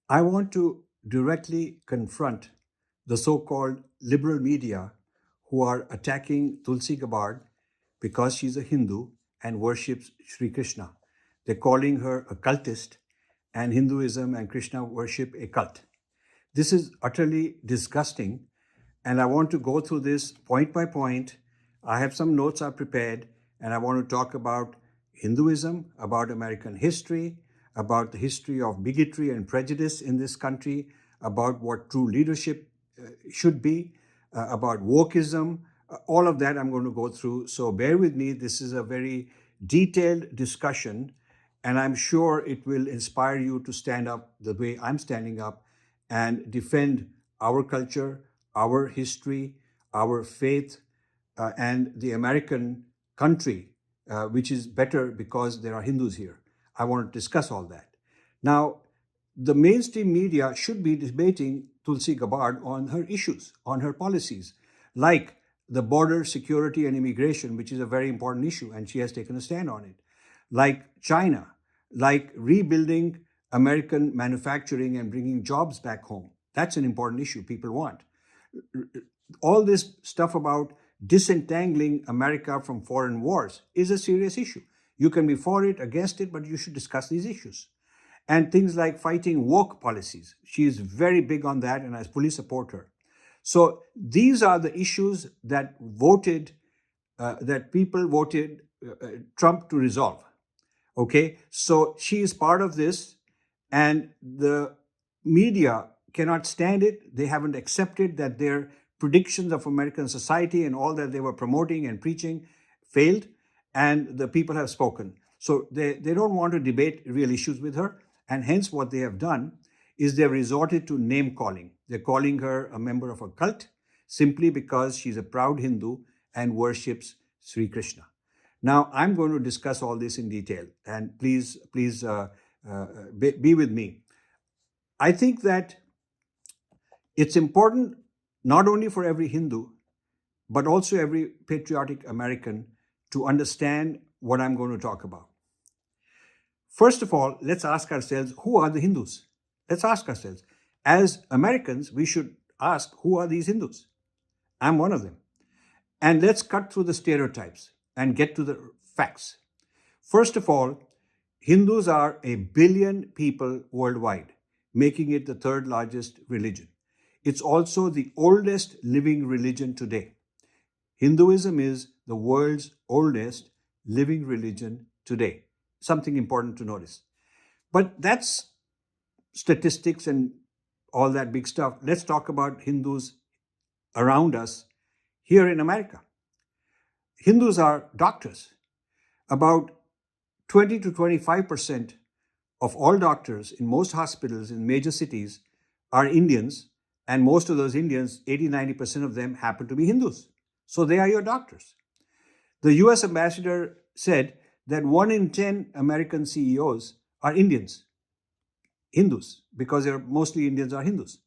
I want to directly confront the so called liberal media who are attacking Tulsi Gabbard because she's a Hindu and worships Sri Krishna. They're calling her a cultist, and Hinduism and Krishna worship a cult. This is utterly disgusting, and I want to go through this point by point. I have some notes I've prepared, and I want to talk about Hinduism, about American history, about the history of bigotry and prejudice in this country, about what true leadership should be, about wokeism. All of that I'm going to go through. So bear with me. This is a very detailed discussion, and I'm sure it will inspire you to stand up the way I'm standing up and defend our culture, our history, our faith, and the American country, which is better because there are Hindus here. I want to discuss all that. Now, the mainstream media should be debating Tulsi Gabbard on her issues, on her policies, like the border security and immigration, which is a very important issue, and she has taken a stand on it, like China, like rebuilding American manufacturing and bringing jobs back home. That's an important issue people want. All this stuff about disentangling America from foreign wars is a serious issue. You can be for it, against it, but you should discuss these issues. And things like fighting woke policies. She is very big on that, and I fully support her. So these are the issues that people voted Trump to resolve. Okay, so she is part of this, and the media cannot stand it. They haven't accepted that their predictions of American society and all that they were promoting and preaching failed, and the people have spoken. So they don't want to debate real issues with her, and hence what they have done is they've resorted to name calling. They're calling her a member of a cult simply because she's a proud Hindu and worships Sri Krishna. Now, I'm going to discuss all this in detail, and please be with me. I think that it's important not only for every Hindu, but also every patriotic American to understand what I'm going to talk about. First of all, let's ask ourselves, who are the Hindus? Let's ask ourselves. As Americans, we should ask, who are these Hindus? I'm one of them. And let's cut through the stereotypes and get to the facts. First of all, Hindus are 1 billion people worldwide, making it the third largest religion. It's also the oldest living religion today. Hinduism is the world's oldest living religion today. Something important to notice. But that's statistics and all that big stuff. Let's talk about Hindus around us here in America. Hindus are doctors. About 20 to 25% of all doctors in most hospitals in major cities are Indians, and most of those Indians, 80-90% of them, happen to be Hindus. So they are your doctors. The US ambassador said that 1 in 10 American CEOs are Indians, Hindus, because mostly Indians are Hindus.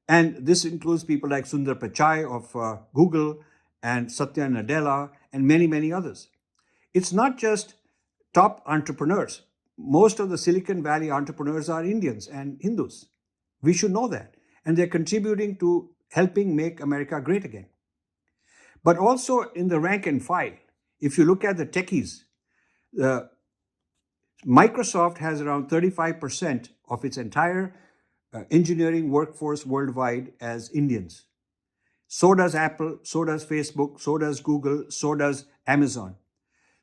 And this includes people like Sundar Pichai of Google and Satya Nadella and many, many others. It's not just top entrepreneurs. Most of the Silicon Valley entrepreneurs are Indians and Hindus. We should know that. And they're contributing to helping make America great again. But also in the rank and file, if you look at the techies, Microsoft has around 35% of its entire engineering workforce worldwide as Indians. So does Apple, so does Facebook, so does Google, so does Amazon.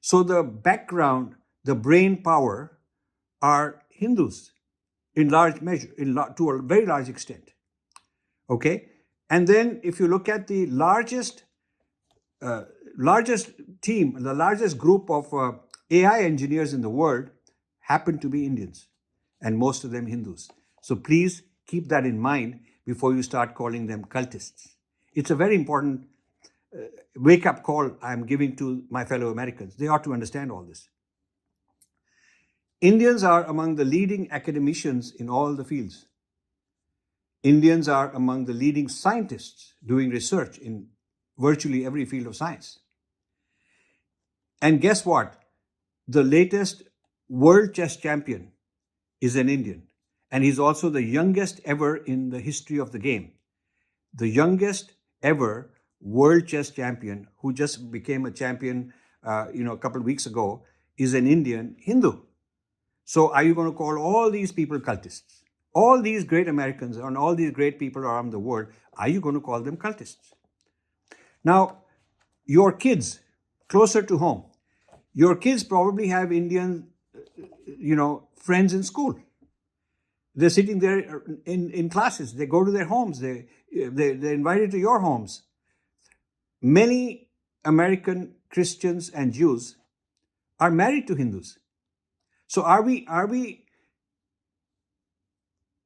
So the background, the brain power are Hindus in large measure, to a very large extent. Okay? And then if you look at the largest team, the largest group of AI engineers in the world happen to be Indians, and most of them Hindus. So please keep that in mind before you start calling them cultists. It's a very important wake-up call I'm giving to my fellow Americans. They ought to understand all this. Indians are among the leading academicians in all the fields. Indians are among the leading scientists doing research in virtually every field of science. And guess what? The latest world chess champion is an Indian. And he's also the youngest ever in the history of the game. The youngest ever world chess champion, who just became a champion, a couple of weeks ago, is an Indian Hindu. So are you going to call all these people cultists? All these great Americans and all these great people around the world, are you going to call them cultists? Now, your kids, closer to home, your kids probably have Indian, friends in school. They're sitting there in classes. They go to their homes. They're invited to your homes. Many American Christians and Jews are married to Hindus. So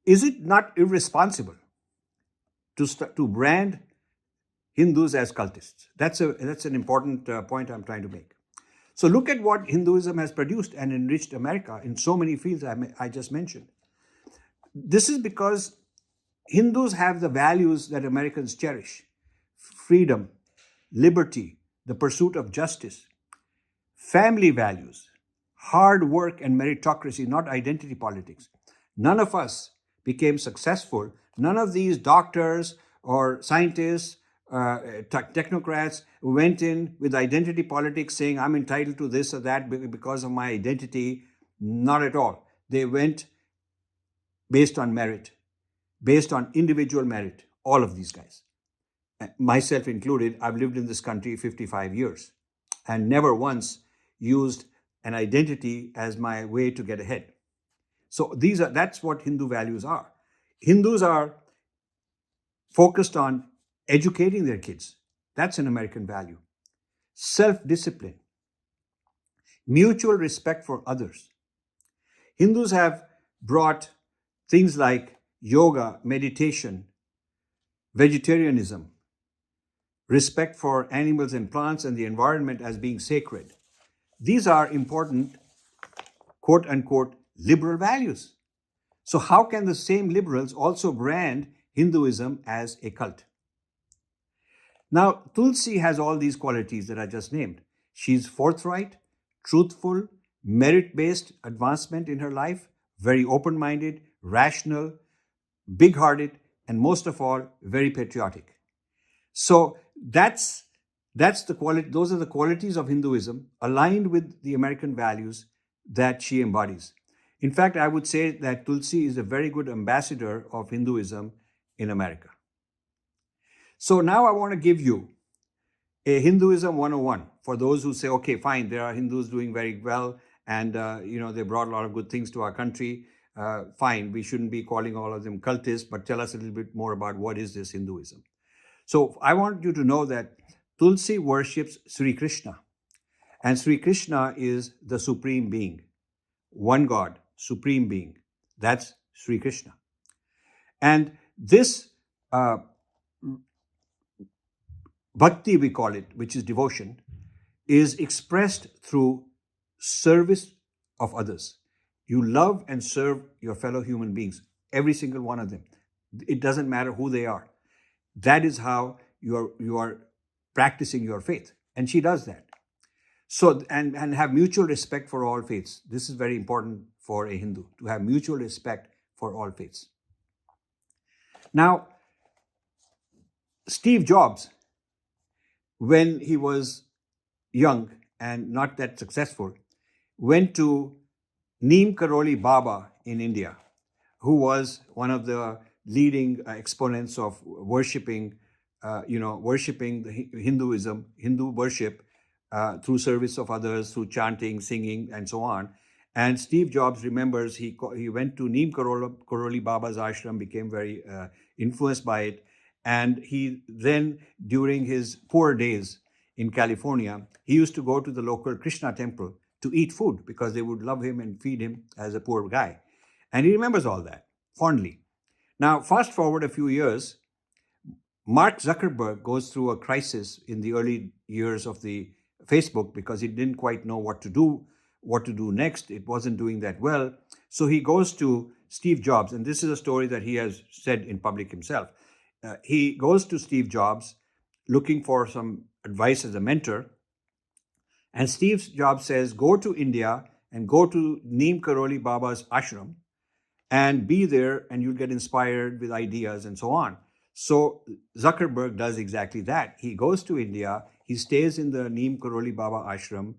is it not irresponsible to brand Hindus as cultists? That's an important point I'm trying to make. So look at what Hinduism has produced and enriched America in so many fields I just mentioned. This is because Hindus have the values that Americans cherish: freedom, liberty, the pursuit of justice, family values, hard work and meritocracy, not identity politics. None of us became successful. None of these doctors or scientists, technocrats went in with identity politics saying, I'm entitled to this or that because of my identity. Not at all. They went based on merit, based on individual merit, all of these guys. Myself included, I've lived in this country 55 years and never once used an identity as my way to get ahead. So that's what Hindu values are. Hindus are focused on educating their kids. That's an American value. Self-discipline, mutual respect for others. Hindus have brought things like yoga, meditation, vegetarianism, respect for animals and plants and the environment as being sacred. These are important, quote unquote, liberal values. So how can the same liberals also brand Hinduism as a cult? Now, Tulsi has all these qualities that I just named. She's forthright, truthful, merit-based advancement in her life, very open-minded, rational, big-hearted, and most of all, very patriotic. So that's the quality. Those are the qualities of Hinduism aligned with the American values that she embodies. In fact, I would say that Tulsi is a very good ambassador of Hinduism in America. So now I want to give you a Hinduism 101 for those who say, okay, fine, there are Hindus doing very well and they brought a lot of good things to our country. Fine, we shouldn't be calling all of them cultists, but tell us a little bit more about what is this Hinduism. So I want you to know that Tulsi worships Sri Krishna, and Sri Krishna is the supreme being, one God, supreme being. That's Sri Krishna. And this bhakti, we call it, which is devotion, is expressed through service of others. You love and serve your fellow human beings, every single one of them. It doesn't matter who they are. That is how you are practicing your faith. And she does that. So, and have mutual respect for all faiths. This is very important for a Hindu, to have mutual respect for all faiths. Now, Steve Jobs, when he was young and not that successful, went to Neem Karoli Baba in India, who was one of the leading exponents of worshipping the Hindu worship through service of others, through chanting, singing, and so on. And Steve Jobs remembers he went to Neem Karoli Baba's ashram, became very influenced by it. And he then, during his poor days in California, he used to go to the local Krishna temple to eat food because they would love him and feed him as a poor guy. And he remembers all that fondly. Now, fast forward a few years, Mark Zuckerberg goes through a crisis in the early years of the Facebook because he didn't quite know what to do next. It wasn't doing that well. So he goes to Steve Jobs, and this is a story that he has said in public himself. He goes to Steve Jobs looking for some advice as a mentor. And Steve Jobs says, go to India and go to Neem Karoli Baba's ashram and be there, and you'll get inspired with ideas and so on. So Zuckerberg does exactly that. He goes to India, he stays in the Neem Karoli Baba ashram,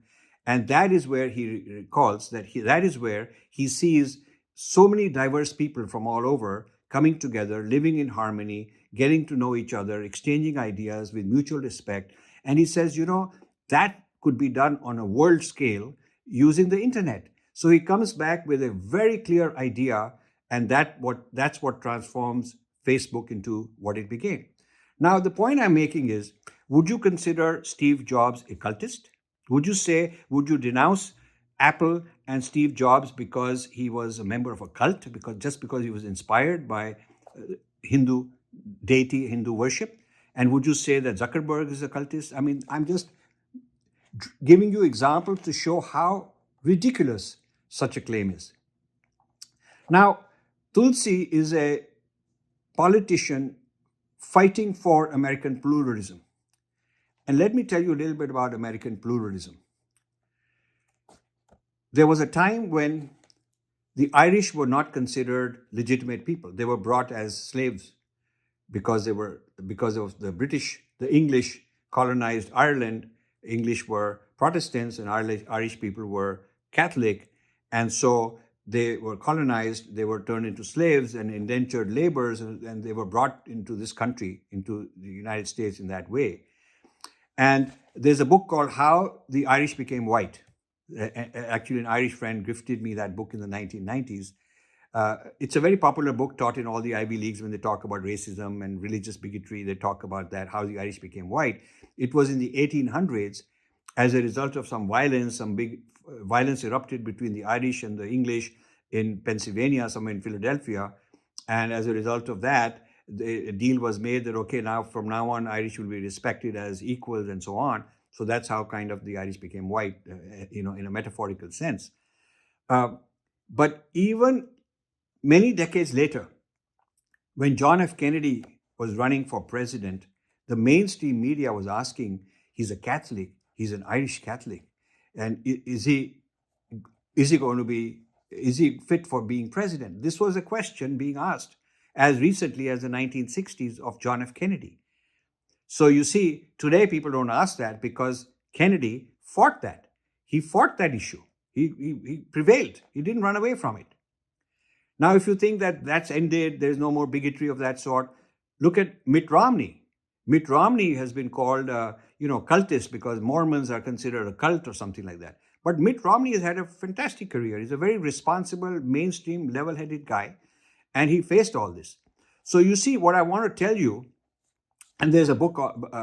and that is where he recalls that is where he sees so many diverse people from all over coming together, living in harmony, getting to know each other, exchanging ideas with mutual respect. And he says, that could be done on a world scale using the internet. So he comes back with a very clear idea, and that's what transforms Facebook into what it became. Now, the point I'm making is, would you consider Steve Jobs a cultist? Would you denounce Apple and Steve Jobs because he was a member of a cult, because he was inspired by Hindu deity, Hindu worship? And would you say that Zuckerberg is a cultist? I mean, I'm just giving you examples to show how ridiculous such a claim is. Now, Tulsi is a politician fighting for American pluralism. And let me tell you a little bit about American pluralism. There was a time when the Irish were not considered legitimate people. They were brought as slaves because of the English colonized Ireland. English were Protestants and Irish people were Catholic. And so they were colonized, they were turned into slaves and indentured laborers, and they were brought into this country, into the United States in that way. And there's a book called How the Irish Became White. Actually, an Irish friend gifted me that book in the 1990s. It's a very popular book taught in all the Ivy Leagues when they talk about racism and religious bigotry. They talk about that, how the Irish became white. It was in the 1800s, as a result of some violence, some big violence erupted between the Irish and the English in Pennsylvania, somewhere in Philadelphia. And as a result of that, a deal was made that, okay, now from now on, Irish will be respected as equals and so on. So that's how kind of the Irish became white, in a metaphorical sense. But even many decades later, when John F. Kennedy was running for president, the mainstream media was asking, he's a Catholic, he's an Irish Catholic, and is he fit for being president? This was a question being asked as recently as the 1960s of John F. Kennedy. So you see, today people don't ask that because Kennedy fought that. He fought that issue. He prevailed. He didn't run away from it. Now, if you think that that's ended, there's no more bigotry of that sort, look at Mitt Romney. Mitt Romney has been called, cultist because Mormons are considered a cult or something like that. But Mitt Romney has had a fantastic career. He's a very responsible, mainstream, level-headed guy, and he faced all this. So you see, what I want to tell you, and there's a book,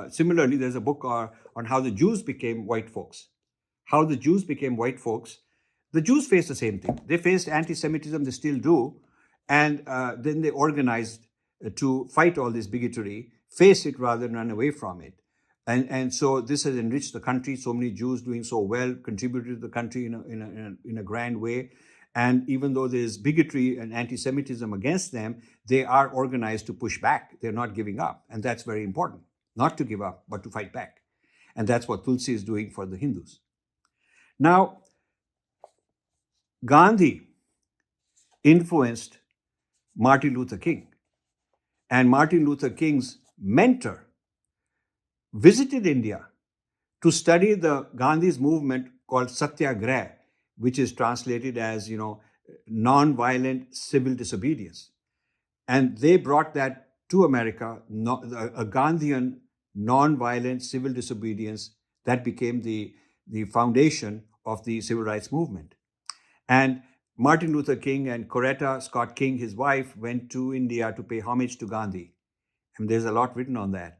similarly, there's a book on how the Jews became white folks. How the Jews became white folks. The Jews faced the same thing. They faced anti-Semitism, they still do, and then they organized to fight all this bigotry, face it rather than run away from it. And so this has enriched the country. So many Jews doing so well, contributed to the country in a grand way. And even though there's bigotry and anti-Semitism against them, they are organized to push back. They're not giving up. And that's very important. Not to give up, but to fight back. And that's what Tulsi is doing for the Hindus. Now, Gandhi influenced Martin Luther King. And Martin Luther King's mentor visited India to study the Gandhi's movement called Satyagraha, which is translated as, non-violent civil disobedience. And they brought that to America, a Gandhian non-violent civil disobedience that became the foundation of the civil rights movement. And Martin Luther King and Coretta Scott King, his wife, went to India to pay homage to Gandhi. And there's a lot written on that.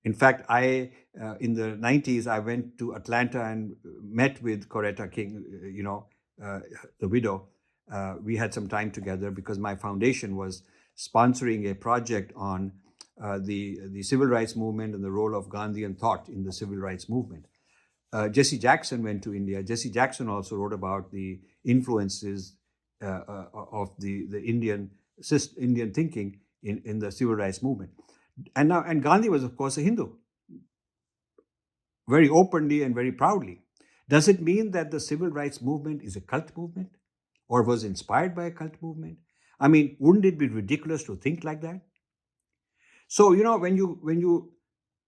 In fact, in the 90s, I went to Atlanta and met with Coretta King, the widow. We had some time together because my foundation was sponsoring a project on the civil rights movement and the role of Gandhian thought in the civil rights movement. Jesse Jackson went to India. Jesse Jackson also wrote about the influences of the Indian thinking in the civil rights movement. And Gandhi was, of course, a Hindu, very openly and very proudly. Does it mean that the civil rights movement is a cult movement or was inspired by a cult movement? I mean, wouldn't it be ridiculous to think like that? So, when you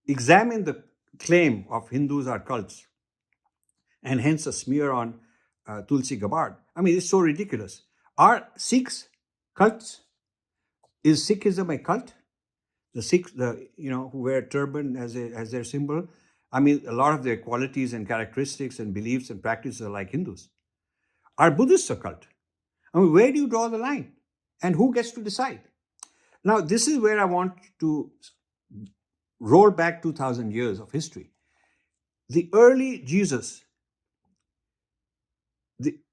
examine the claim of Hindus are cults, and hence a smear on Tulsi Gabbard, I mean, it's so ridiculous. Are Sikhs cults? Is Sikhism a cult? The Sikhs, who wear turban as their symbol, I mean, a lot of their qualities and characteristics and beliefs and practices are like Hindus. Are Buddhists a cult? I mean, where do you draw the line? And who gets to decide? Now, this is where I want to roll back 2,000 years of history. The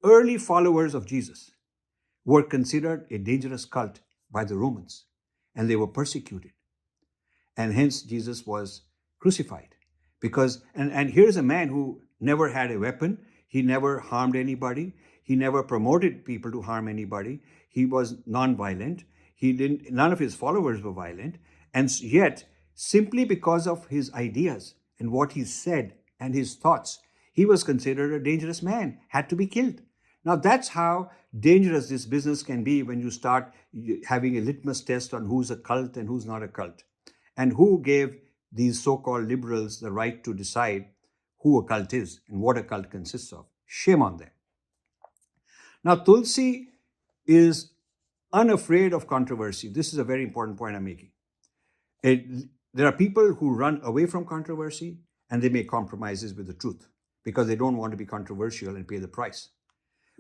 early followers of Jesus were considered a dangerous cult by the Romans, and they were persecuted. And hence Jesus was crucified. And here's a man who never had a weapon, he never harmed anybody, he never promoted people to harm anybody, he was non-violent, none of his followers were violent, and yet, simply because of his ideas and what he said and his thoughts, he was considered a dangerous man, had to be killed. Now that's how dangerous this business can be when you start having a litmus test on who's a cult and who's not a cult. And who gave these so-called liberals the right to decide who a cult is and what a cult consists of? Shame on them. Now, Tulsi is unafraid of controversy. This is a very important point I'm making. There are people who run away from controversy and they make compromises with the truth because they don't want to be controversial and pay the price.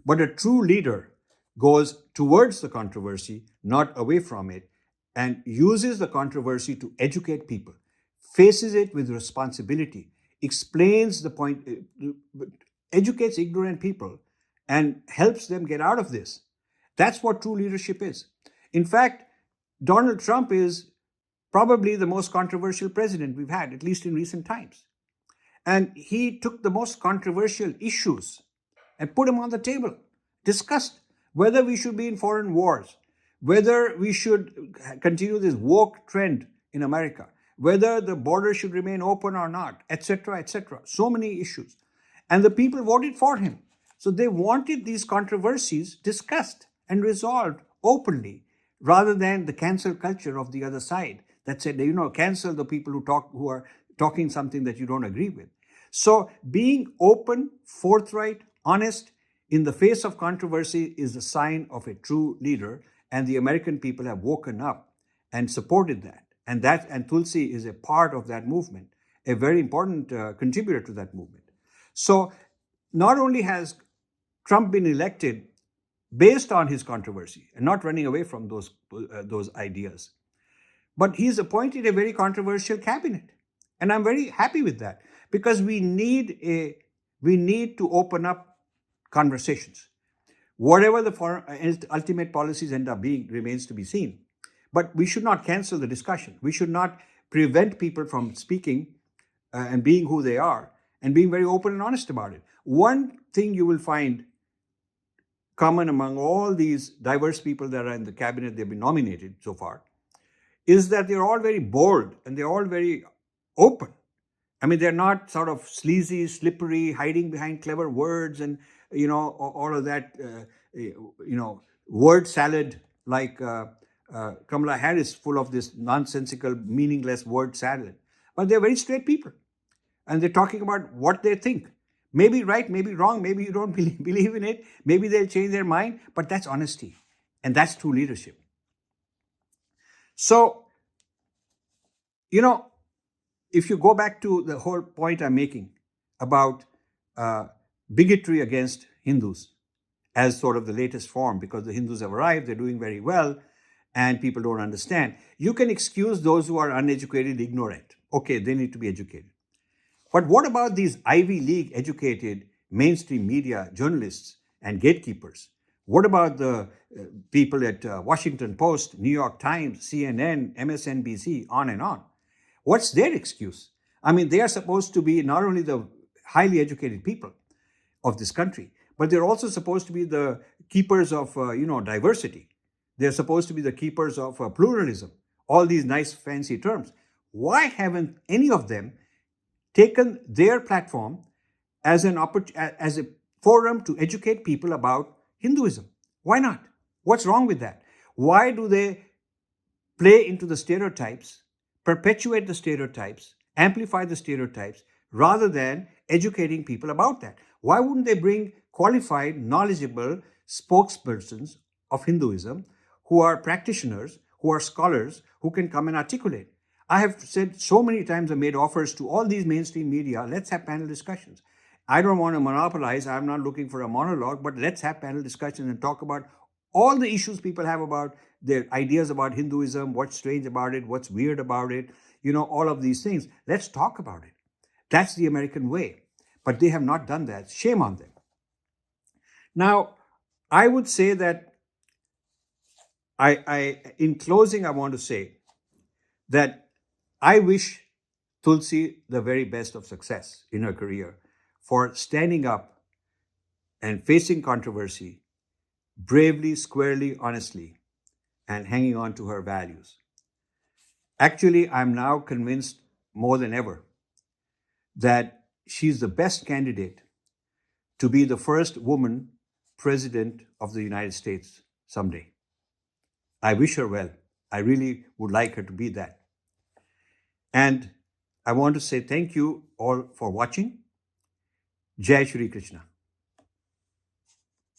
But a true leader goes towards the controversy, not away from it, and uses the controversy to educate people, faces it with responsibility, explains the point, educates ignorant people, and helps them get out of this. That's what true leadership is. In fact, Donald Trump is probably the most controversial president we've had, at least in recent times. And he took the most controversial issues and put them on the table, discussed whether we should be in foreign wars, whether we should continue this woke trend in America, whether the border should remain open or not, etc., etc. So many issues. And the people voted for him. So they wanted these controversies discussed and resolved openly, rather than the cancel culture of the other side that said, cancel the people who are talking something that you don't agree with. So being open, forthright, honest in the face of controversy is the sign of a true leader, and the American people have woken up and supported that. And Tulsi is a part of that movement, a very important contributor to that movement. So not only has Trump been elected based on his controversy and not running away from those ideas, but he's appointed a very controversial cabinet. And I'm very happy with that, because we need to open up conversations. Whatever the ultimate policies end up being remains to be seen. But we should not cancel the discussion. We should not prevent people from speaking and being who they are and being very open and honest about it. One thing you will find common among all these diverse people that are in the cabinet they've been nominated so far is that they're all very bold and they're all very open. I mean, they're not sort of sleazy, slippery, hiding behind clever words and, all of that, word salad like Kamala Harris, full of this nonsensical, meaningless word salad. But they're very straight people. And they're talking about what they think. Maybe right, maybe wrong, maybe you don't believe in it, maybe they'll change their mind, but that's honesty. And that's true leadership. So, if you go back to the whole point I'm making about bigotry against Hindus as sort of the latest form, because the Hindus have arrived, they're doing very well, and people don't understand. You can excuse those who are uneducated, ignorant. Okay, they need to be educated. But what about these Ivy League educated mainstream media journalists and gatekeepers? What about the people at Washington Post, New York Times, CNN, MSNBC, on and on? What's their excuse? I mean, they are supposed to be not only the highly educated people of this country, but they're also supposed to be the keepers of, diversity. They're supposed to be the keepers of pluralism, all these nice fancy terms. Why haven't any of them taken their platform as as a forum to educate people about Hinduism? Why not? What's wrong with that? Why do they play into the stereotypes, perpetuate the stereotypes, amplify the stereotypes, rather than educating people about that? Why wouldn't they bring qualified, knowledgeable spokespersons of Hinduism who are practitioners, who are scholars, who can come and articulate? I have said so many times, I made offers to all these mainstream media, let's have panel discussions. I don't want to monopolize, I'm not looking for a monologue, but let's have panel discussions and talk about all the issues people have about their ideas about Hinduism, what's strange about it, what's weird about it, all of these things. Let's talk about it. That's the American way. But they have not done that. Shame on them. Now, I would say that in closing, I want to say that I wish Tulsi the very best of success in her career for standing up and facing controversy bravely, squarely, honestly, and hanging on to her values. Actually, I'm now convinced more than ever that she's the best candidate to be the first woman president of the United States someday. I wish her well. I really would like her to be that. And I want to say thank you all for watching. Jai Shri Krishna.